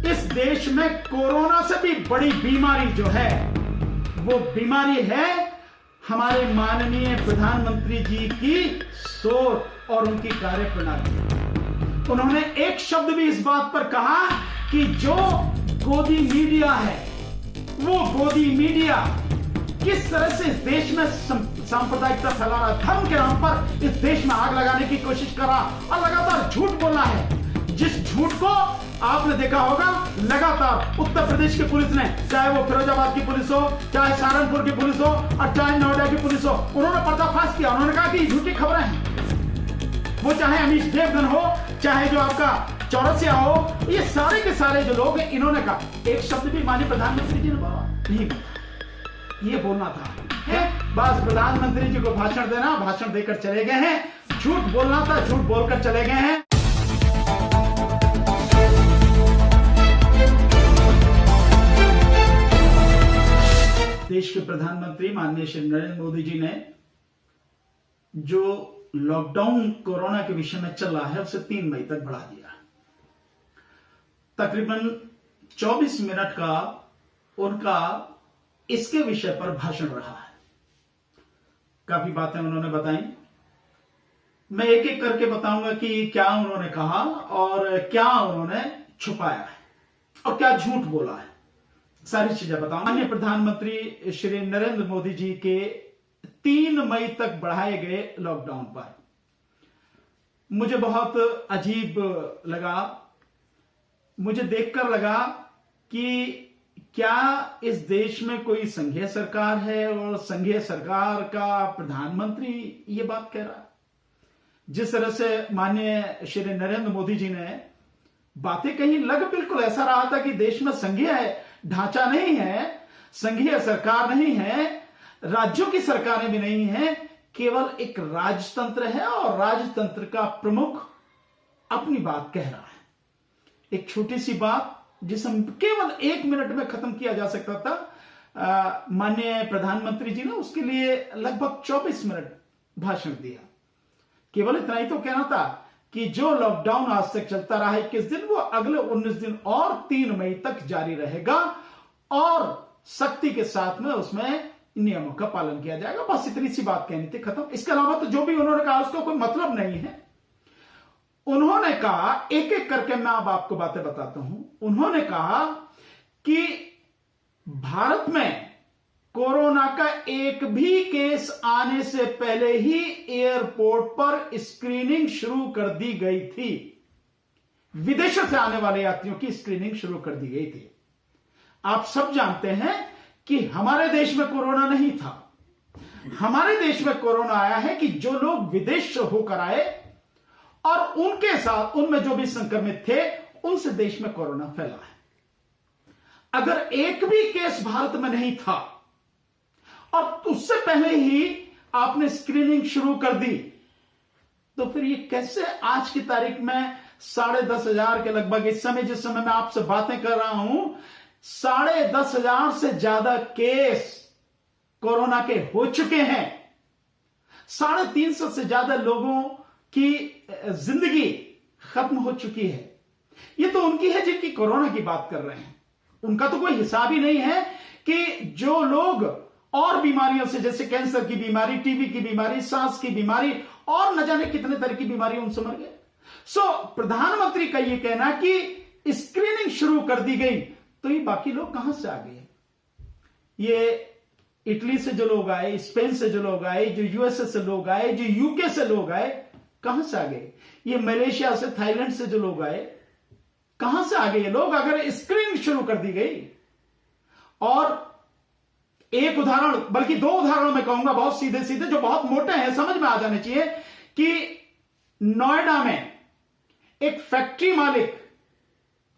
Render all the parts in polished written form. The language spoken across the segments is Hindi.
इस देश में कोरोना से भी बड़ी बीमारी जो है वो बीमारी है हमारे माननीय प्रधानमंत्री जी की सोच और उनकी कार्यप्रणाली। उन्होंने एक शब्द भी इस बात पर कहा कि जो गोदी मीडिया है, वो गोदी मीडिया किस तरह से इस देश में सांप्रदायिकता फैला रहा, धर्म के नाम पर इस देश में आग लगाने की कोशिश कर रहा और लगातार झूठ बोलना है। जिस झूठ को आपने देखा होगा लगातार उत्तर प्रदेश की पुलिस ने, चाहे वो फिरोजाबाद की पुलिस हो, चाहे सहारनपुर की पुलिस हो और चाहे नोएडा की पुलिस हो, उन्होंने पर्दाफाश किया। उन्होंने कहा कि झूठी खबरें हैं। वो चाहे अमीश देवगन हो, चाहे जो आपका चौरसिया हो, ये सारे के सारे जो लोग हैं, इन्होंने कहा। एक शब्द भी माननीय प्रधानमंत्री जी ने बोला नहीं, ये बोलना था है बस प्रधानमंत्री जी को भाषण देना, भाषण देकर चले गए हैं। झूठ बोलना था, झूठ बोलकर चले गए हैं। देश के प्रधानमंत्री माननीय श्री नरेंद्र मोदी जी ने जो लॉकडाउन कोरोना के विषय में चल रहा है उसे 3 मई तक बढ़ा दिया। तकरीबन 24 मिनट का उनका इसके विषय पर भाषण रहा है। काफी बातें उन्होंने बताई। मैं एक एक करके बताऊंगा कि क्या उन्होंने कहा और क्या उन्होंने छुपाया है और क्या झूठ बोला है, सारी चीजें बताऊंगा। माननीय प्रधानमंत्री श्री नरेंद्र मोदी जी के 3 मई तक बढ़ाए गए लॉकडाउन पर मुझे बहुत अजीब लगा। मुझे देखकर लगा कि क्या इस देश में कोई संघीय सरकार है और संघीय सरकार का प्रधानमंत्री ये बात कह रहा है। जिस तरह से माननीय श्री नरेंद्र मोदी जी ने बातें कही, लग बिल्कुल ऐसा रहा था कि देश में संघीय ढांचा नहीं है, संघीय सरकार नहीं है, राज्यों की सरकारें भी नहीं है, केवल एक राजतंत्र है और राजतंत्र का प्रमुख अपनी बात कह रहा है। एक छोटी सी बात जिसे केवल 1 मिनट में खत्म किया जा सकता था, माननीय प्रधानमंत्री जी ने उसके लिए लगभग 24 मिनट भाषण दिया। केवल इतना ही तो कहना था कि जो लॉकडाउन आज तक चलता रहा 21 दिन, वो अगले 19 दिन और 3 मई तक जारी रहेगा और सख्ती के साथ में उसमें नियमों का पालन किया जाएगा। बस इतनी सी बात कहनी थी, खत्म। इसके अलावा तो जो भी उन्होंने कहा उसका कोई मतलब नहीं है। उन्होंने कहा, एक एक करके मैं अब आपको बातें बताता हूं। उन्होंने कहा कि भारत में कोरोना का एक भी केस आने से पहले ही एयरपोर्ट पर स्क्रीनिंग शुरू कर दी गई थी। विदेशों से आने वाले यात्रियों की स्क्रीनिंग शुरू कर दी गई थी। आप सब जानते हैं कि हमारे देश में कोरोना नहीं था। हमारे देश में कोरोना आया है कि जो लोग विदेश से होकर आए और उनके साथ उनमें जो भी संक्रमित थे, उनसे देश में कोरोना फैला है। अगर एक भी केस भारत में नहीं था और उससे पहले ही आपने स्क्रीनिंग शुरू कर दी, तो फिर ये कैसे आज की तारीख में 10,500 के लगभग, इस समय जिस समय मैं आपसे बातें कर रहा हूं, 10,500 से ज्यादा केस कोरोना के हो चुके हैं। 350 से ज्यादा लोगों की जिंदगी खत्म हो चुकी है। ये तो उनकी है जिनकी कोरोना की बात कर रहे हैं। उनका तो कोई हिसाब ही नहीं है कि जो लोग और बीमारियों से, जैसे कैंसर की बीमारी, टीबी की बीमारी, सांस की बीमारी और न जाने कितने तरह की बीमारी, उनसे मर गए। प्रधानमंत्री का यह कहना कि स्क्रीनिंग शुरू कर दी गई, तो ये बाकी लोग कहां से आ गए? ये इटली से जो लोग आए, स्पेन से जो लोग आए, जो यूएसए से लोग आए, जो यूके से लोग आए, कहां से आ गए? ये मलेशिया से, थाईलैंड से जो लोग आए, कहां से आ गए ये लोग? अगर स्क्रीनिंग शुरू कर दी गई। और एक उदाहरण, बल्कि 2 उदाहरण मैं कहूंगा, बहुत सीधे सीधे, जो बहुत मोटे हैं, समझ में आ जाने चाहिए, कि नोएडा में एक फैक्ट्री मालिक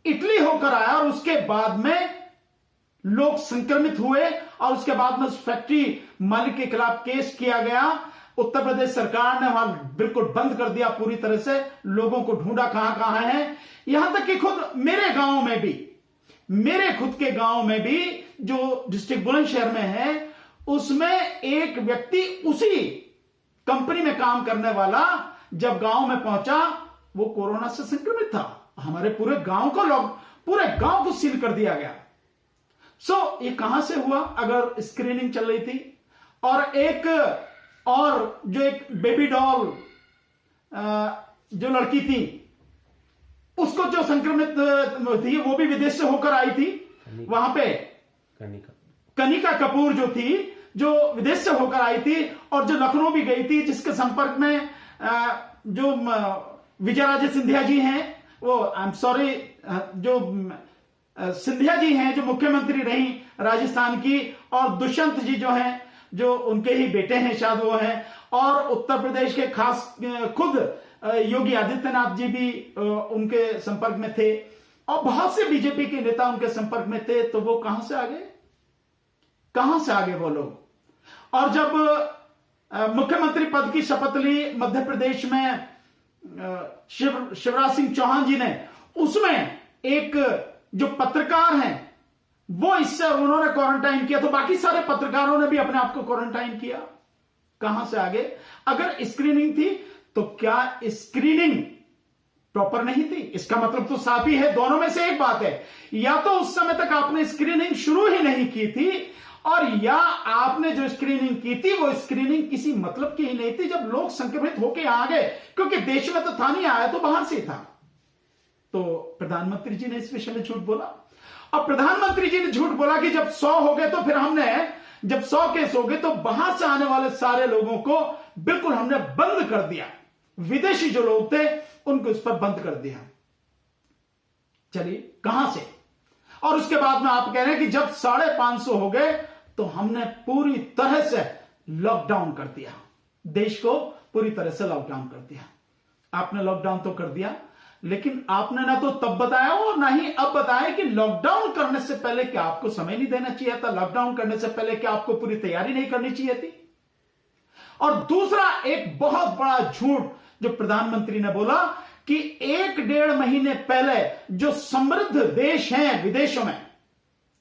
इटली होकर आया और उसके बाद में लोग संक्रमित हुए और उसके बाद में उस फैक्ट्री मालिक के खिलाफ केस किया गया। उत्तर प्रदेश सरकार ने वहां बिल्कुल बंद कर दिया पूरी तरह से, लोगों को ढूंढा कहां कहां है। यहां तक कि खुद मेरे गांव में भी, मेरे खुद के गांव में भी, जो डिस्ट्रिक्ट बुलंदशहर में है, उसमें एक व्यक्ति उसी कंपनी में काम करने वाला जब गांव में पहुंचा, वो कोरोना से संक्रमित था। हमारे पूरे गांव को पूरे गांव को सील कर दिया गया। ये कहां से हुआ? अगर स्क्रीनिंग चल रही थी और एक बेबी डॉल जो लड़की थी, उसको जो संक्रमित थी वो भी विदेश से होकर आई थी। वहां पे कनिका कपूर जो थी, जो विदेश से होकर आई थी और जो लखनऊ भी गई थी, जिसके संपर्क में जो विजयराजे सिंधिया जी हैं, वो आई एम सॉरी, जो सिंधिया जी हैं जो मुख्यमंत्री रही राजस्थान की, और दुष्यंत जी जो हैं, जो उनके ही बेटे हैं शायद वो हैं, और उत्तर प्रदेश के खास खुद योगी आदित्यनाथ जी भी उनके संपर्क में थे, और बहुत से बीजेपी के नेता उनके संपर्क में थे। तो वो कहां से आ गए वो लोग? और जब मुख्यमंत्री पद की शपथ ली मध्य प्रदेश में शिवराज सिंह चौहान जी ने, उसमें एक जो पत्रकार हैं वो इससे उन्होंने क्वारंटाइन किया, तो बाकी सारे पत्रकारों ने भी अपने आप को क्वारंटाइन किया। कहां से आगे? अगर स्क्रीनिंग थी तो क्या स्क्रीनिंग प्रॉपर नहीं थी? इसका मतलब तो साफ ही है, दोनों में से एक बात है, या तो उस समय तक आपने स्क्रीनिंग शुरू ही नहीं की थी, और या आपने जो स्क्रीनिंग की थी वो स्क्रीनिंग किसी मतलब की ही नहीं थी, जब लोग संक्रमित होकर आ गए, क्योंकि देश में तो था नहीं, आया तो बाहर से था। तो प्रधानमंत्री जी ने इस विषय में झूठ बोला। अब प्रधानमंत्री जी ने झूठ बोला कि जब 100 हो गए तो फिर जब 100 केस हो गए तो बाहर से आने वाले सारे लोगों को बिल्कुल हमने बंद कर दिया, विदेशी जो लोग थे उनको इस पर बंद कर दिया। चलिए, कहां से? और उसके बाद में आप कह रहे हैं कि जब 550 हो गए तो हमने पूरी तरह से लॉकडाउन कर दिया, देश को पूरी तरह से लॉकडाउन कर दिया। आपने लॉकडाउन तो कर दिया, लेकिन आपने ना तो तब बताया और ना ही अब बताया कि लॉकडाउन करने से पहले क्या आपको समय नहीं देना चाहिए था? लॉकडाउन करने से पहले क्या आपको पूरी तैयारी नहीं करनी चाहिए थी? और दूसरा एक बहुत बड़ा झूठ जो प्रधानमंत्री ने बोला कि 1-1.5 महीने पहले जो समृद्ध देश हैं विदेशों में,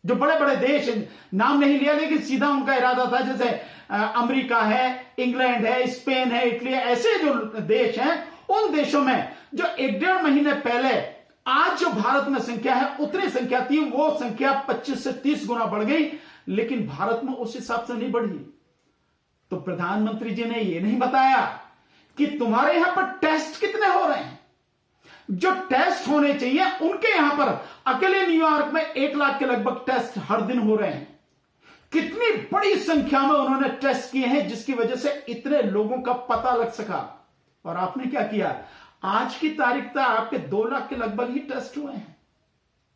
जो बड़े बड़े देश, नाम नहीं लिया लेकिन सीधा उनका इरादा था, जैसे अमेरिका है, इंग्लैंड है, स्पेन है, इटली है, ऐसे जो देश हैं, उन देशों में जो 1-1.5 महीने पहले आज जो भारत में संख्या है उतनी संख्या थी, वो संख्या 25 से 30 गुना बढ़ गई, लेकिन भारत में उस हिसाब से नहीं बढ़ी। तो प्रधानमंत्री जी ने यह नहीं बताया कि तुम्हारे यहां पर टेस्ट कितने हो रहे हैं। जो टेस्ट होने चाहिए उनके यहां पर अकेले न्यूयॉर्क में 1 लाख के लगभग टेस्ट हर दिन हो रहे हैं। कितनी बड़ी संख्या में उन्होंने टेस्ट किए हैं, जिसकी वजह से इतने लोगों का पता लग सका। और आपने क्या किया? आज की तारीख तक आपके 2 लाख के लगभग ही टेस्ट हुए हैं,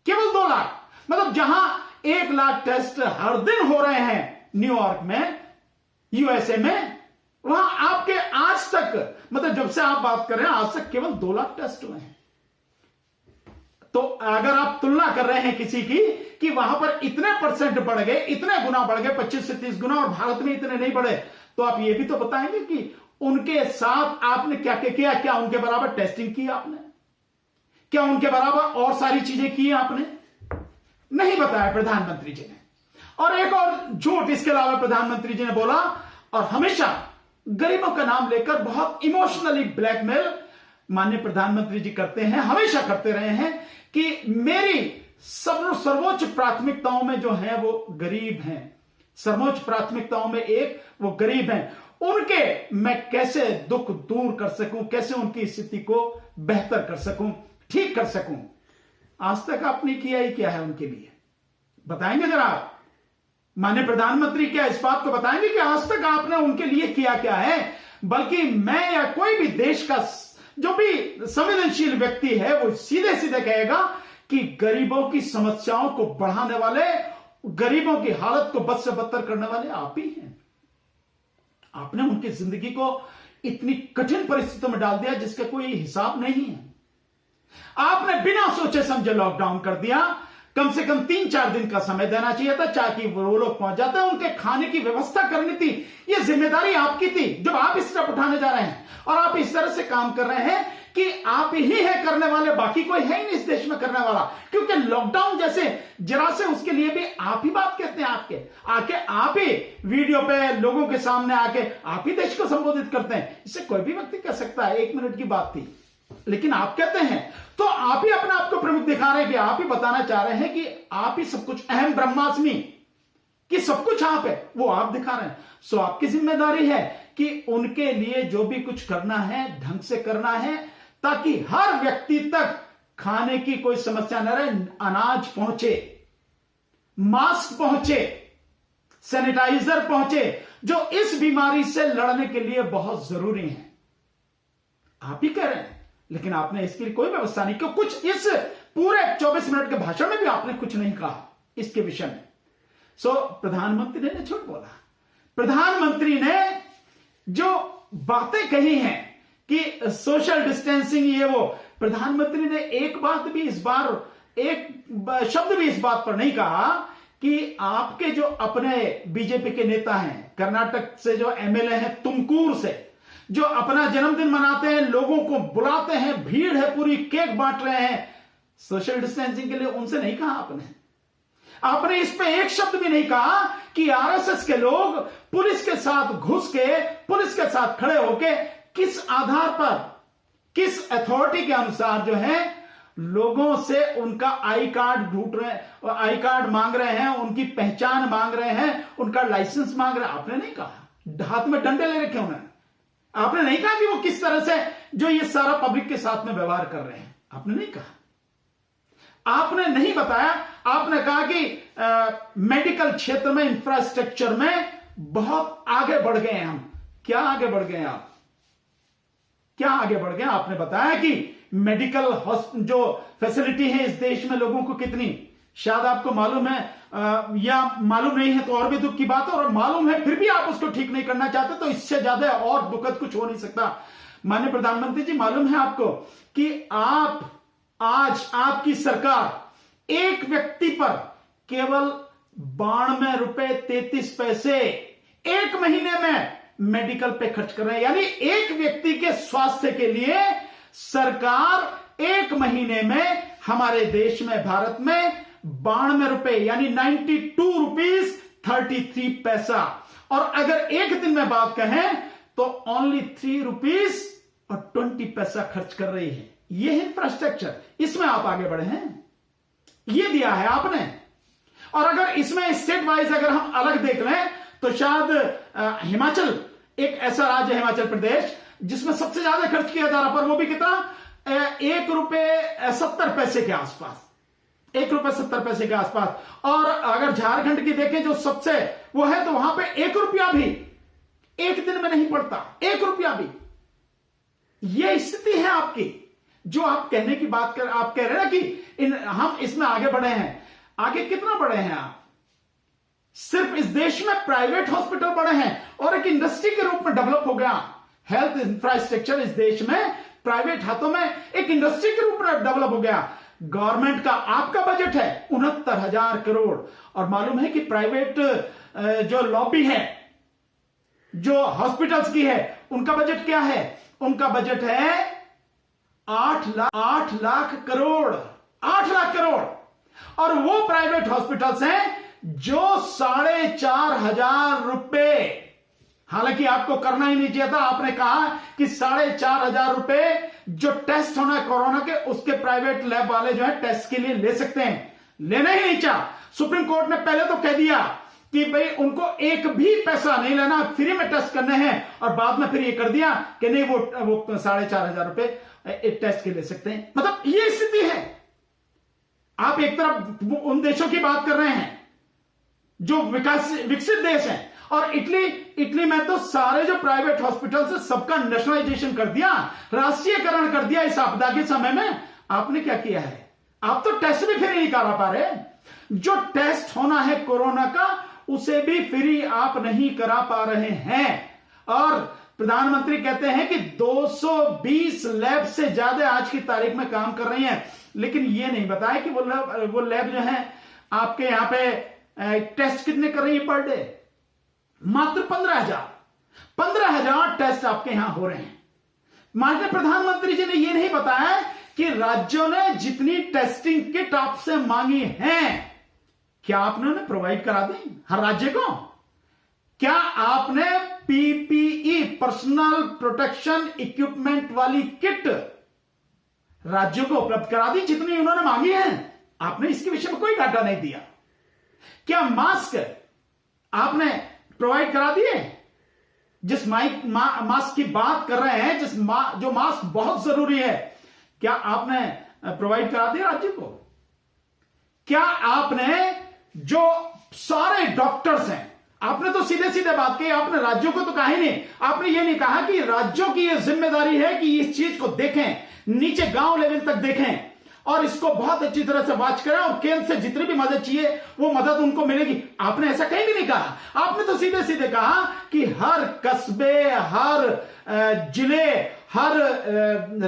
केवल 2 लाख। मतलब जहां 1 लाख टेस्ट हर दिन हो रहे हैं न्यूयॉर्क में, यूएसए में, वहां आपके आज तक, मतलब जब से आप बात कर रहे हैं आज तक केवल 2 लाख टेस्ट हुए हैं। तो अगर आप तुलना कर रहे हैं किसी की कि वहां पर इतने परसेंट बढ़ गए, इतने गुना बढ़ गए, 25 से 30 गुना, और भारत में इतने नहीं बढ़े, तो आप ये भी तो बताएंगे कि उनके साथ आपने क्या क्या किया? क्या उनके बराबर टेस्टिंग की आपने? क्या उनके बराबर और सारी चीजें की आपने? नहीं बताया प्रधानमंत्री जी ने। और एक और झूठ इसके अलावा प्रधानमंत्री जी ने बोला, और हमेशा गरीबों का नाम लेकर बहुत इमोशनली ब्लैकमेल माननीय प्रधानमंत्री जी करते हैं, हमेशा करते रहे हैं कि मेरी सर्वोच्च प्राथमिकताओं में जो है वो गरीब हैं, सर्वोच्च प्राथमिकताओं में एक वो गरीब हैं, उनके मैं कैसे दुख दूर कर सकूं, कैसे उनकी स्थिति को बेहतर कर सकूं, ठीक कर सकूं। आज तक आपने किया ही क्या है उनके लिए? बताएंगे जरा आप? माननीय प्रधानमंत्री क्या इस बात को बताएंगे कि आज तक आपने उनके लिए किया क्या है? बल्कि मैं या कोई भी देश का जो भी संवेदनशील व्यक्ति है वो सीधे सीधे कहेगा कि गरीबों की समस्याओं को बढ़ाने वाले, गरीबों की हालत को बद से बदतर करने वाले आप ही हैं। आपने उनकी जिंदगी को इतनी कठिन परिस्थितियों में डाल दिया जिसका कोई हिसाब नहीं है। आपने बिना सोचे समझे लॉकडाउन कर दिया। कम से कम 3-4 दिन का समय देना चाहिए था, ताकि वो लोग पहुंच जाते, उनके खाने की व्यवस्था करनी थी। ये जिम्मेदारी आपकी थी जब आप इस स्टेप उठाने जा रहे हैं, और आप इस तरह से काम कर रहे हैं कि आप ही है करने वाले, बाकी कोई है ही नहीं इस देश में करने वाला। क्योंकि लॉकडाउन जैसे जरा से उसके लिए भी आप ही बात कहते हैं, आप ही वीडियो पे लोगों के सामने आके आप ही देश को संबोधित करते हैं। इससे कोई भी व्यक्ति कह सकता है 1 मिनट की बात थी, लेकिन आप कहते हैं, तो आप ही अपने आप को प्रमुख दिखा रहे हैं कि आप ही बताना चाह रहे हैं कि आप ही सब कुछ, अहम ब्रह्मास्मि, कि सब कुछ आप है, वो आप दिखा रहे हैं। सो आपकी जिम्मेदारी है कि उनके लिए जो भी कुछ करना है ढंग से करना है, ताकि हर व्यक्ति तक खाने की कोई समस्या न रहे, अनाज पहुंचे, मास्क पहुंचे, सैनिटाइजर पहुंचे, जो इस बीमारी से लड़ने के लिए बहुत जरूरी है। आप ही कह रहे हैं, लेकिन आपने इसके लिए कोई व्यवस्था नहीं, क्यों कुछ इस पूरे 24 मिनट के भाषण में भी आपने कुछ नहीं कहा इसके विषय में। सो प्रधानमंत्री ने झूठ बोला। प्रधानमंत्री ने जो बातें कही हैं कि सोशल डिस्टेंसिंग ये वो, प्रधानमंत्री ने एक बात भी इस बार, एक शब्द भी इस बात पर नहीं कहा कि आपके जो अपने बीजेपी के नेता हैं, कर्नाटक से जो एमएलए हैं तुमकूर से, जो अपना जन्मदिन मनाते हैं, लोगों को बुलाते हैं, भीड़ है पूरी, केक बांट रहे हैं सोशल डिस्टेंसिंग के लिए, उनसे नहीं कहा आपने इस पे एक शब्द भी नहीं कहा कि आरएसएस के लोग पुलिस के साथ घुस के, पुलिस के साथ खड़े होके किस आधार पर, किस अथॉरिटी के अनुसार जो है लोगों से उनका आई कार्ड ढूंढ रहे हैं, आई कार्ड मांग रहे हैं, उनकी पहचान मांग रहे हैं, उनका लाइसेंस मांग रहे हैं। आपने नहीं कहा, हाथ में डंडे ले रखे उन्होंने। आपने नहीं कहा कि वो किस तरह से जो ये सारा पब्लिक के साथ में व्यवहार कर रहे हैं, आपने नहीं कहा, आपने नहीं बताया। आपने कहा कि मेडिकल क्षेत्र में, इंफ्रास्ट्रक्चर में बहुत आगे बढ़ गए हैं हम। क्या आगे बढ़ गए आप, क्या आगे बढ़ गए? आपने बताया कि मेडिकल जो फैसिलिटी है इस देश में लोगों को कितनी, शायद आपको मालूम है या मालूम नहीं है तो और भी दुख की बात है, और मालूम है फिर भी आप उसको ठीक नहीं करना चाहते, तो इससे ज्यादा और दुखद कुछ हो नहीं सकता। माननीय प्रधानमंत्री जी, मालूम है आपको कि आज आपकी सरकार एक व्यक्ति पर केवल 92 रुपए 33 पैसे एक महीने में मेडिकल पे खर्च कर रहे हैं। यानी एक व्यक्ति के स्वास्थ्य के लिए सरकार एक महीने में हमारे देश में, भारत में 92 रुपए यानी 92 रुपीज 33 पैसा, और अगर एक दिन में बात कहें तो ओनली 3 रुपीज और 20 पैसा खर्च कर रही है। ये है इंफ्रास्ट्रक्चर, इसमें आप आगे बढ़े हैं, ये दिया है आपने। और अगर इसमें स्टेट वाइज अगर हम अलग देख लें तो शायद हिमाचल एक ऐसा राज्य है, हिमाचल प्रदेश, जिसमें सबसे ज्यादा खर्च किया जा रहा, पर वो भी कितना, 1 रुपए 70 पैसे के आसपास, 1 रुपए 70 पैसे के आसपास। और अगर झारखंड की देखें जो सबसे वो है, तो वहां पे 1 रुपया भी एक दिन में नहीं पड़ता, 1 रुपया भी। ये स्थिति है आपकी, जो आप कहने की बात कर, आप कह रहे हैं ना कि हम इसमें आगे बढ़े हैं। आगे कितना बढ़े हैं आप? सिर्फ इस देश में प्राइवेट हॉस्पिटल बढ़े हैं और एक इंडस्ट्री के रूप में डेवलप हो गया हेल्थ इंफ्रास्ट्रक्चर। इस देश में प्राइवेट हाथों में एक इंडस्ट्री के रूप में डेवलप हो गया। गवर्नमेंट का, आपका बजट है 69,000 करोड़, और मालूम है कि प्राइवेट जो लॉबी है, जो हॉस्पिटल्स की है, उनका बजट क्या है? उनका बजट है 8 लाख करोड़, 8 लाख करोड़। और वो प्राइवेट हॉस्पिटल्स हैं जो 4,500 रुपए, हालांकि आपको करना ही नहीं चाहिए था, आपने कहा कि 4,500 रुपए जो टेस्ट होना है कोरोना के, उसके प्राइवेट लैब वाले जो है टेस्ट के लिए ले सकते हैं, लेना ही नहीं चाह। सुप्रीम कोर्ट ने पहले तो कह दिया कि भाई उनको एक भी पैसा नहीं लेना, फ्री में टेस्ट करने हैं, और बाद में फिर ये कर दिया कि नहीं वो 4,500 रुपए एक टेस्ट के ले सकते हैं। मतलब ये स्थिति है। आप एक तरफ उन देशों की बात कर रहे हैं जो विकसित देश हैं, और इटली में तो सारे जो प्राइवेट हॉस्पिटल से सबका नेशनलाइजेशन कर दिया, राष्ट्रीयकरण कर दिया इस आपदा के समय में। आपने क्या किया है? आप तो टेस्ट भी फ्री नहीं करा पा रहे। जो टेस्ट होना है कोरोना का, उसे भी फ्री आप नहीं करा पा रहे हैं। और प्रधानमंत्री कहते हैं कि 220 लैब से ज्यादा आज की तारीख में काम कर रही हैं, लेकिन यह नहीं बताया कि वो लैब जो है आपके यहां पे टेस्ट कितने कर रही है पर डे? मात्र 15,000 टेस्ट आपके यहां हो रहे हैं। माननीय प्रधानमंत्री जी ने यह नहीं बताया कि राज्यों ने जितनी टेस्टिंग किट आपसे मांगी हैं, क्या आपने उन्हें प्रोवाइड करा दी हर राज्य को? क्या आपने पीपीई, पर्सनल प्रोटेक्शन इक्विपमेंट वाली किट राज्यों को उपलब्ध करा दी जितनी उन्होंने मांगी है। आपने इसके विषय में कोई डाटा नहीं दिया। क्या मास्क आपने प्रोवाइड करा दिए? जिस मास्क की बात कर रहे हैं, जो मास्क बहुत जरूरी है, क्या आपने प्रोवाइड करा दिया राज्य को? क्या आपने, जो सारे डॉक्टर्स हैं, आपने तो सीधे सीधे बात कही, आपने राज्यों को तो कहा ही नहीं। आपने ये नहीं कहा कि राज्यों की यह जिम्मेदारी है कि इस चीज को देखें, नीचे गांव लेवल तक देखें और इसको बहुत अच्छी तरह से वॉच करें और केंद्र से जितनी भी मदद चाहिए वो मदद उनको मिलेगी। आपने ऐसा कहीं भी नहीं कहा। आपने तो सीधे सीधे कहा कि हर कस्बे, हर जिले, हर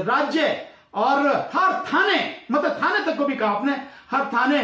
राज्य और हर थाने, मतलब थाने तक को भी कहा आपने, हर थाने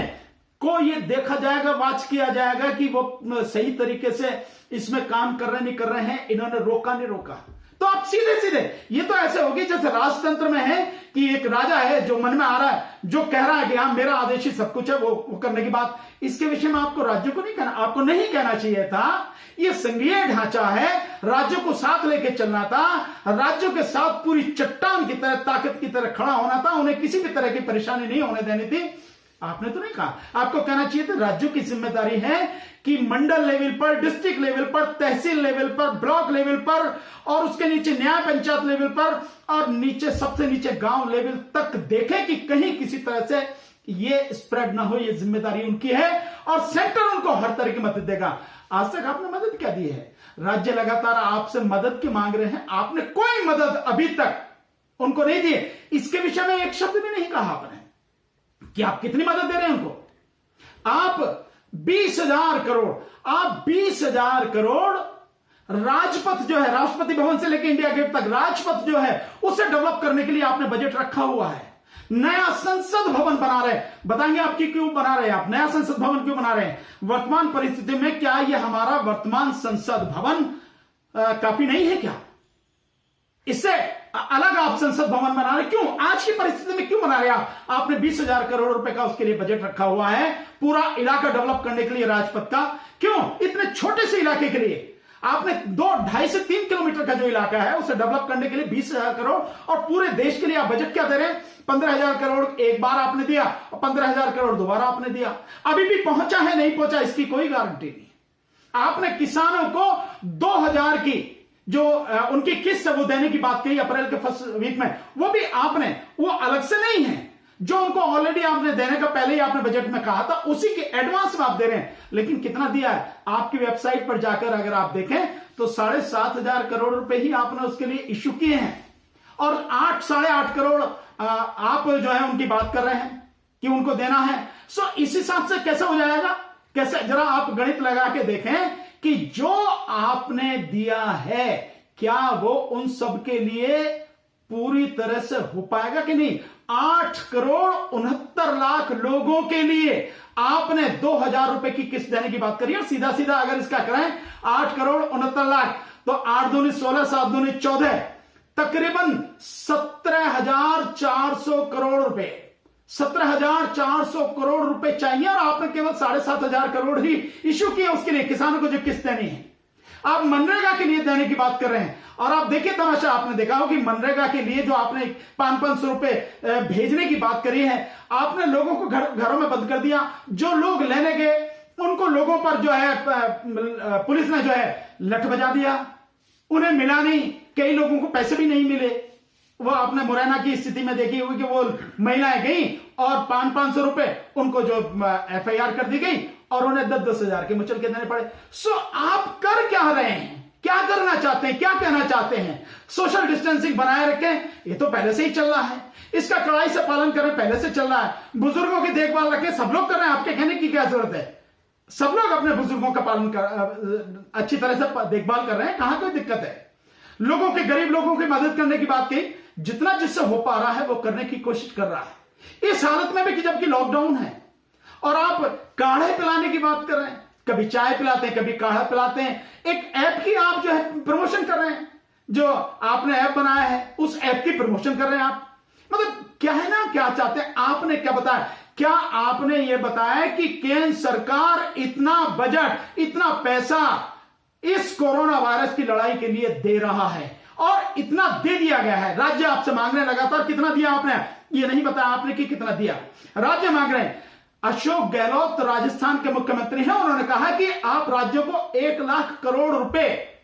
को ये देखा जाएगा, वॉच किया जाएगा कि वो सही तरीके से इसमें काम कर रहे नहीं कर रहे हैं, इन्होंने रोका नहीं रोका। तो आप सीधे सीधे, ये तो ऐसे होगी जैसे राजतंत्र में है कि एक राजा है जो मन में आ रहा है, जो कह रहा है कि हाँ मेरा आदेश ही सब कुछ है, वो करने की बात। इसके विषय में आपको राज्यों को नहीं कहना, आपको नहीं कहना चाहिए था। ये संघीय ढांचा है, राज्यों को साथ लेके चलना था, राज्यों के साथ पूरी चट्टान की तरह, ताकत की तरह खड़ा होना था, उन्हें किसी भी तरह की परेशानी नहीं होने देनी थी। आपने तो नहीं कहा। आपको कहना चाहिए था राज्यों की जिम्मेदारी है कि मंडल लेवल पर, डिस्ट्रिक्ट लेवल पर, तहसील लेवल पर, ब्लॉक लेवल पर और उसके नीचे न्याय पंचायत लेवल पर और नीचे, सबसे नीचे गांव लेवल तक देखें कि कहीं किसी तरह से ये स्प्रेड ना हो। ये जिम्मेदारी उनकी है और सेंटर उनको हर तरह की मदद देगा। आज तक आपने मदद क्या दी है? राज्य लगातार आपसे मदद की मांग रहे हैं, आपने कोई मदद अभी तक उनको नहीं दी। इसके विषय में एक शब्द भी नहीं कहा आपने कि आप कितनी मदद दे रहे हैं उनको। आप 20,000 करोड़, आप 20,000 करोड़ राजपथ जो है, राष्ट्रपति भवन से लेकर इंडिया गेट तक राजपथ जो है उसे डेवलप करने के लिए आपने बजट रखा हुआ है। नया संसद भवन बना रहे हैं, बताएंगे आपकी क्यों बना रहे हैं, आप नया संसद भवन क्यों बना रहे हैं वर्तमान परिस्थिति में? क्या यह हमारा वर्तमान संसद भवन काफी नहीं है क्या? इससे अलग आप संसद भवन बना रहे, क्यों? आज की परिस्थिति में क्यों बना रहे आप? आपने 20,000 करोड़ रुपए का उसके लिए बजट रखा हुआ है, पूरा इलाका डेवलप करने के लिए राजपथ का। क्यों? इतने छोटे से इलाके के लिए आपने 2.5 से 3 किलोमीटर का जो इलाका है उसे डेवलप करने के लिए 20,000 करोड़, और पूरे देश के लिए आप बजट क्या दे रहे हैं? 15,000 करोड़ एक बार आपने दिया और 15,000 करोड़ दोबारा आपने दिया। अभी भी पहुंचा है नहीं पहुंचा इसकी कोई गारंटी नहीं। आपने किसानों को 2,000 की जो उनकी किस्त है वो देने की बात कही अप्रैल के फर्स्ट वीक में, वो भी आपने, वो अलग से नहीं है, जो उनको ऑलरेडी आपने देने का पहले ही आपने बजट में कहा था उसी के एडवांस में आप दे रहे हैं। लेकिन कितना दिया है? आपकी वेबसाइट पर जाकर अगर आप देखें तो 7,500 करोड़ रुपए ही आपने उसके लिए इश्यू किए हैं और 8-8.5 करोड़ आप जो है उनकी बात कर रहे हैं कि उनको देना है। सो इस हिसाब से कैसे हो जाएगा? कैसे? जरा आप गणित लगा के देखें कि जो आपने दिया है क्या वो उन सब के लिए पूरी तरह से हो पाएगा कि नहीं? 8,69,00,000 लोगों के लिए आपने 2,000 रुपए की किस्त देने की बात करी है। सीधा सीधा अगर इसका करें 8,69,00,000 तो 8 दूनी 16, 7 दूनी 14, तकरीबन 17,400 करोड़ रुपए, 17,400 करोड़ रुपए चाहिए और आपने केवल 7,500 करोड़ ही इश्यू किए उसके लिए, किसानों को जो किस्त देनी है। आप मनरेगा के लिए देने की बात कर रहे हैं और आप देखिए तमाशा, आपने देखा हो कि मनरेगा के लिए जो आपने 500 रुपए भेजने की बात करी है, आपने लोगों को घरों में बंद कर दिया। जो लोग लेने गए उनको, लोगों पर जो है पुलिस ने जो है लठ बजा दिया, उन्हें मिला नहीं, कई लोगों को पैसे भी नहीं मिले। वो आपने मुरैना की स्थिति में देखी हुई कि वो महिलाएं गई और 500 रुपए उनको जो FIR कर दी गई और उन्हें 10,000 के मुचल के देने पड़े। सो आप कर क्या रहे हैं? क्या करना चाहते हैं? क्या कहना चाहते हैं? सोशल डिस्टेंसिंग बनाए रखें, ये तो पहले से ही चल रहा है, इसका कड़ाई से पालन करें, पहले से चल रहा है। बुजुर्गों की देखभाल रखें, सब लोग कर रहे हैं, आपके कहने की क्या जरूरत है? सब लोग अपने बुजुर्गों का पालन कर, अच्छी तरह से देखभाल कर रहे हैं, कहां कोई दिक्कत है? लोगों के, गरीब लोगों की मदद करने की बात कही, जितना जिससे हो पा रहा है वो करने की कोशिश कर रहा है इस हालत में भी कि जबकि लॉकडाउन है। और आप काढ़े पिलाने की बात कर रहे हैं, कभी चाय पिलाते हैं, कभी काढ़ा पिलाते हैं। एक ऐप की आप जो है प्रमोशन कर रहे हैं, जो आपने ऐप बनाया है उस ऐप की प्रमोशन कर रहे हैं आप। मतलब क्या है ना, क्या चाहते हैं? आपने क्या बताया? क्या आपने ये बताया कि केंद्र सरकार इतना बजट, इतना पैसा इस कोरोना वायरस की लड़ाई के लिए दे रहा है और इतना दे दिया गया है? राज्य आपसे मांग रहे हैं लगातार, कितना दिया आपने? ये नहीं बताया आपने कि कितना दिया। राज्य मांग रहे हैं। अशोक गहलोत राजस्थान के मुख्यमंत्री हैं, उन्होंने कहा कि आप राज्यों को 1 लाख करोड़ रुपए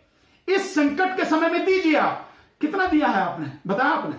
इस संकट के समय में दीजिए। आप कितना दिया है आपने बताया? आपने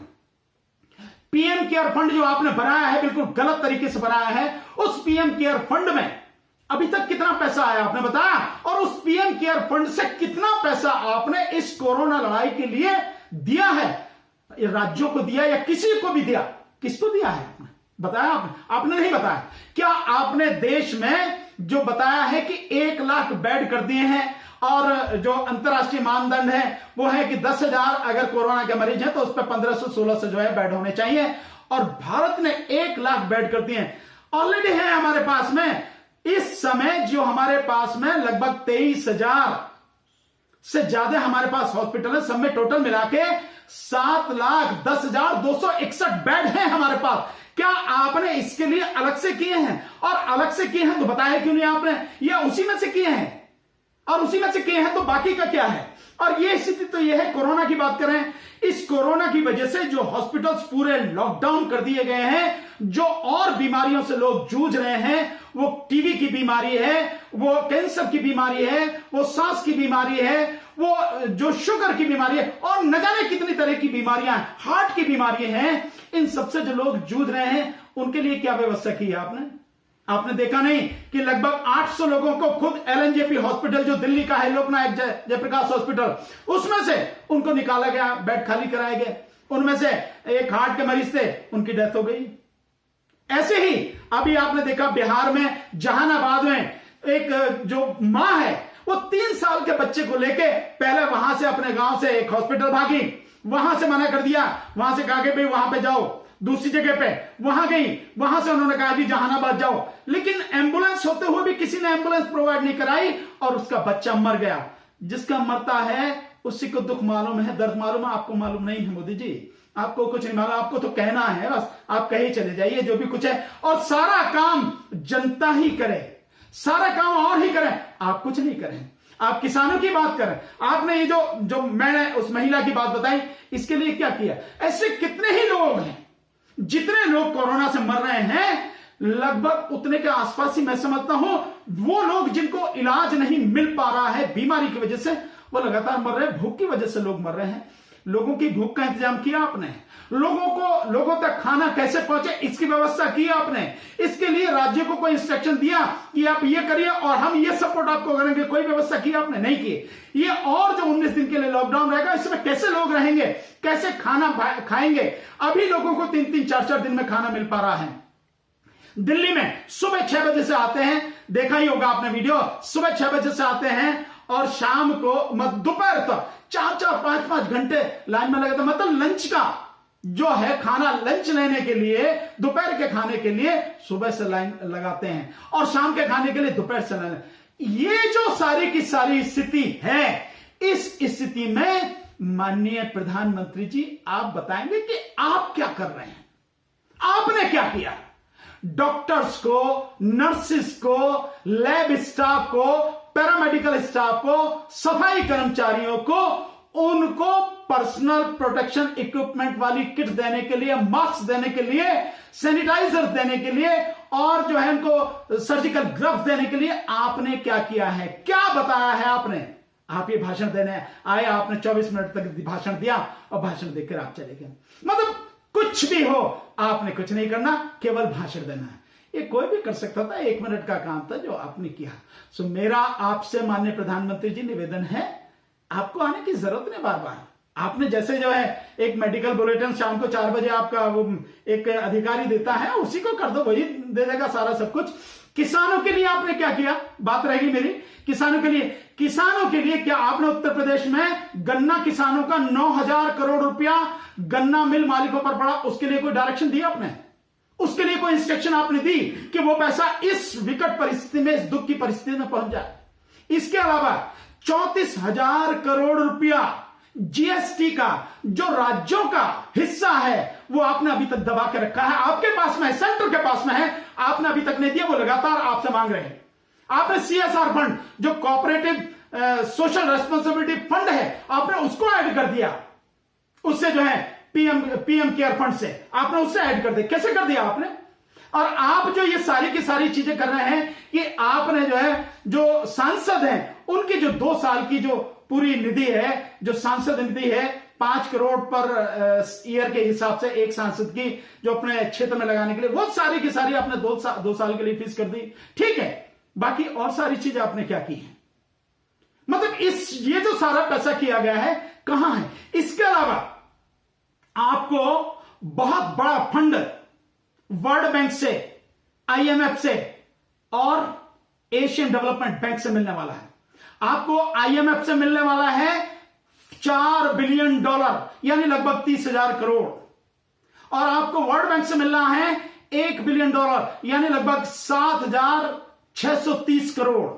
पीएम केयर फंड जो आपने बनाया है, बिल्कुल गलत तरीके से बनाया है। उस पीएम केयर फंड में अभी तक कितना पैसा आया आपने बताया? और उस पीएम केयर फंड से कितना पैसा आपने इस कोरोना लड़ाई के लिए दिया है? राज्यों को दिया या किसी को भी दिया? किसको दिया है आपने बताया? आपने नहीं बताया। क्या आपने देश में जो बताया है कि 1 लाख बेड कर दिए हैं, और जो अंतरराष्ट्रीय मानदंड है वो है कि 10,000 अगर कोरोना के मरीज हैं तो उस पर 1500-1600 जो है बेड होने चाहिए, और भारत ने 1 लाख बेड कर दिए हैं। ऑलरेडी है हमारे पास में इस समय जो हमारे पास में लगभग 23,000 से ज्यादा हमारे पास हॉस्पिटल है। सब में टोटल मिला के 7,10,261 बेड है हमारे पास। क्या आपने इसके लिए अलग से किए हैं? और अलग से किए हैं तो बताया क्यों नहीं आपने? या उसी में से किए हैं, और उसी में से किए हैं तो बाकी का क्या है? और ये स्थिति तो ये है, कोरोना की बात कर रहे हैं। इस कोरोना की वजह से जो हॉस्पिटल्स पूरे लॉकडाउन कर दिए गए हैं, जो और बीमारियों से लोग जूझ रहे हैं, वो टीबी की बीमारी है, वो कैंसर की बीमारी है, वो सांस की बीमारी है, वो जो शुगर की बीमारी है, और न जाने कितनी तरह की बीमारियां, हार्ट की बीमारी हैं, इन सबसे जो लोग जूझ रहे हैं उनके लिए क्या व्यवस्था की है आपने? आपने देखा नहीं कि लगभग 800 लोगों को खुद एलएनजेपी हॉस्पिटल जो दिल्ली का है, लोकनायक जयप्रकाश हॉस्पिटल, उसमें से उनको निकाला गया, बेड खाली कराए गए। उनमें से एक हार्ट के मरीज थे, उनकी डेथ हो गई। ऐसे ही अभी आपने देखा बिहार में जहानाबाद में एक जो मां है, वो 3 साल के बच्चे को लेके पहले वहां से अपने गांव से एक हॉस्पिटल भागी, वहां से मना कर दिया, वहां से कहा कि भाई वहां पे जाओ, दूसरी जगह पे वहां गई, वहां से उन्होंने कहा कि जहानाबाद जाओ, लेकिन एम्बुलेंस होते हुए भी किसी ने एम्बुलेंस प्रोवाइड नहीं कराई, और उसका बच्चा मर गया। जिसका मरता है उसी को दुख मालूम है, दर्द मालूम है, आपको मालूम नहीं है मोदी जी। आपको कुछ नहीं मालूम, आपको तो कहना है बस, आप कहीं चले जाइए जो भी कुछ है, और सारा काम जनता ही करे, सारा काम और ही करें, आप कुछ नहीं करें। आप किसानों की बात करें, आपने ये जो मैंने उस महिला की बात बताई, इसके लिए क्या किया? ऐसे कितने ही लोग हैं, जितने लोग कोरोना से मर रहे हैं, लगभग उतने के आसपास ही मैं समझता हूं वो लोग जिनको इलाज नहीं मिल पा रहा है बीमारी की वजह से, वो लगातार मर रहे हैं। भूख की वजह से लोग मर रहे हैं। लोगों की भूख का इंतजाम किया आपने? लोगों तक खाना कैसे पहुंचे इसकी व्यवस्था की आपने? इसके लिए राज्यों को कोई इंस्ट्रक्शन दिया कि आप ये करिए और हम ये सपोर्ट आपको करेंगे? कोई व्यवस्था की आपने? नहीं की। ये और जो 19 दिन के लिए लॉकडाउन रहेगा, इसमें कैसे लोग रहेंगे, कैसे खाना खाएंगे? अभी लोगों को 3-3, 4-4 दिन में खाना मिल पा रहा है। दिल्ली में सुबह 6 बजे से आते हैं, देखा ही होगा आपने वीडियो, सुबह 6 बजे से आते हैं और शाम को दोपहर तक 4-4, 5-5 घंटे लाइन में लगे थे। मतलब लंच का जो है खाना, लंच लेने के लिए, दोपहर के खाने के लिए सुबह से लाइन लगाते हैं, और शाम के खाने के लिए दोपहर से लाइन। ये जो सारी की सारी स्थिति है, इस स्थिति में माननीय प्रधानमंत्री जी आप बताएंगे कि आप क्या कर रहे हैं? आपने क्या किया? डॉक्टर्स को, नर्सिस को, लैब स्टाफ को, पैरामेडिकल स्टाफ को, सफाई कर्मचारियों को, उनको पर्सनल प्रोटेक्शन इक्विपमेंट वाली किट देने के लिए, मास्क देने के लिए, सैनिटाइजर देने के लिए, और जो है उनको सर्जिकल ग्लव्स देने के लिए आपने क्या किया है? क्या बताया है आपने? आप ये भाषण देने आए, आपने 24 मिनट तक भाषण दिया और भाषण देकर आप चले गए। मतलब कुछ भी हो, आपने कुछ नहीं करना, केवल भाषण देना है। ये कोई भी कर सकता था, 1 मिनट का काम था जो आपने किया। सो मेरा आपसे माननीय प्रधानमंत्री जी निवेदन है, आपको आने की जरूरत नहीं बार बार। आपने जैसे जो है एक मेडिकल बुलेटिन शाम को 4 बजे आपका वो एक अधिकारी देता है, उसी को कर दो, वही दे देगा सारा सब कुछ। किसानों के लिए आपने क्या किया? बात रहेगी मेरी किसानों के लिए। किसानों के लिए क्या आपने उत्तर प्रदेश में गन्ना किसानों का 9,000 करोड़ रुपया गन्ना मिल मालिकों पर पड़ा, उसके लिए कोई डायरेक्शन दिया आपने? उसके लिए कोई इंस्ट्रक्शन आपने दी कि वो पैसा इस विकट परिस्थिति में, इस दुख की परिस्थिति में पहुंच जाए? इसके अलावा 34,000 करोड़ रुपया जीएसटी का जो राज्यों का हिस्सा है, वो आपने अभी तक दबा के रखा है। आपके पास में है, सेंटर के पास में है, आपने अभी तक नहीं दिया। वो लगातार आपसे मांग रहे हैं। आपने सीएसआर फंड, जो कोऑपरेटिव सोशल रेस्पॉन्सिबिलिटी फंड है, आपने उसको ऐड कर दिया। उससे जो है पीएम केयर फंड से, आपने उससे ऐड कर दिया। कैसे कर दिया आपने? और आप जो ये सारी की सारी चीजें कर रहे हैं कि आपने जो है, जो सांसद हैं उनकी जो 2 साल की जो पूरी निधि है, जो सांसद निधि है 5 करोड़ पर ईयर के हिसाब से एक सांसद की जो अपने क्षेत्र में लगाने के लिए, वो सारी की सारी आपने 2 साल के लिए फीस कर दी। ठीक है, बाकी और सारी चीजें आपने क्या की है? मतलब ये जो सारा पैसा किया गया है कहां है? इसके अलावा आपको बहुत बड़ा फंड वर्ल्ड बैंक से, आईएमएफ से और एशियन डेवलपमेंट बैंक से मिलने वाला है। आपको आईएमएफ से मिलने वाला है $4 बिलियन, यानी लगभग 30,000 करोड़, और आपको वर्ल्ड बैंक से मिलना है $1 बिलियन, यानी लगभग 7,630 करोड़,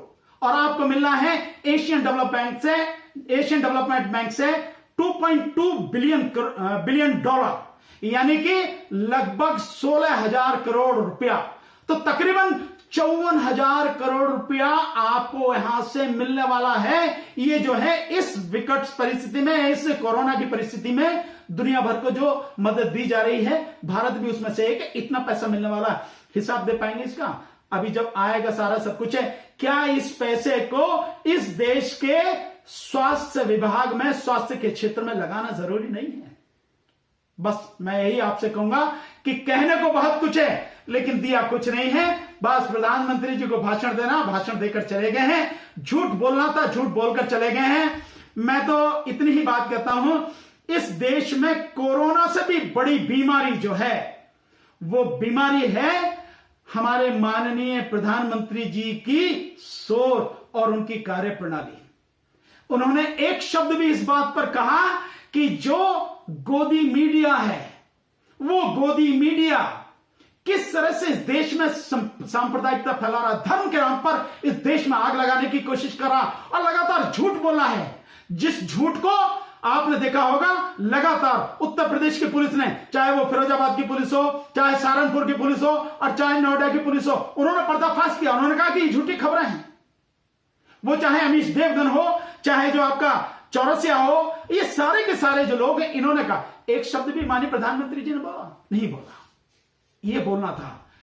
और आपको मिलना है एशियन डेवलपमेंट बैंक से $2.2 बिलियन, यानी कि लगभग 16,000 करोड़ रुपया। तो तकरीबन 54,000 करोड़ रुपया आपको यहां से मिलने वाला है। ये जो है इस विकट परिस्थिति में, इस कोरोना की परिस्थिति में दुनिया भर को जो मदद दी जा रही है, भारत भी उसमें से एक, इतना पैसा मिलने वाला है। हिसाब दे पाएंगे इसका? अभी जब आएगा सारा सब कुछ है, क्या इस पैसे को इस देश के स्वास्थ्य विभाग में, स्वास्थ्य के क्षेत्र में लगाना जरूरी नहीं है? बस मैं यही आपसे कहूंगा कि कहने को बहुत कुछ है लेकिन दिया कुछ नहीं है। बस प्रधानमंत्री जी को भाषण देना, भाषण देकर चले गए हैं। झूठ बोलना था, झूठ बोलकर चले गए हैं। मैं तो इतनी ही बात कहता हूं, इस देश में कोरोना से भी बड़ी बीमारी जो है, वो बीमारी है हमारे माननीय प्रधानमंत्री जी की सोच और उनकी कार्य प्रणाली। उन्होंने एक शब्द भी इस बात पर कहा कि जो गोदी मीडिया है, वो गोदी मीडिया किस तरह से इस देश में सांप्रदायिकता फैला रहा, धर्म के नाम पर इस देश में आग लगाने की कोशिश कर रहा और लगातार झूठ बोल रहा है। जिस झूठ को आपने देखा होगा लगातार उत्तर प्रदेश की पुलिस ने, चाहे वो फिरोजाबाद की पुलिस हो, चाहे सहारनपुर की पुलिस हो और चाहे नोएडा की पुलिस हो, उन्होंने पर्दाफाश किया। उन्होंने कहा कि ये झूठी खबरें हैं। वो चाहे अमीश देवगन हो, चाहे जो आपका चौरसिया हो, ये सारे के सारे जो लोग हैं, इन्होंने कहा। एक शब्द भी माननीय प्रधानमंत्री जी ने बोला नहीं? बोला। ये बोलना था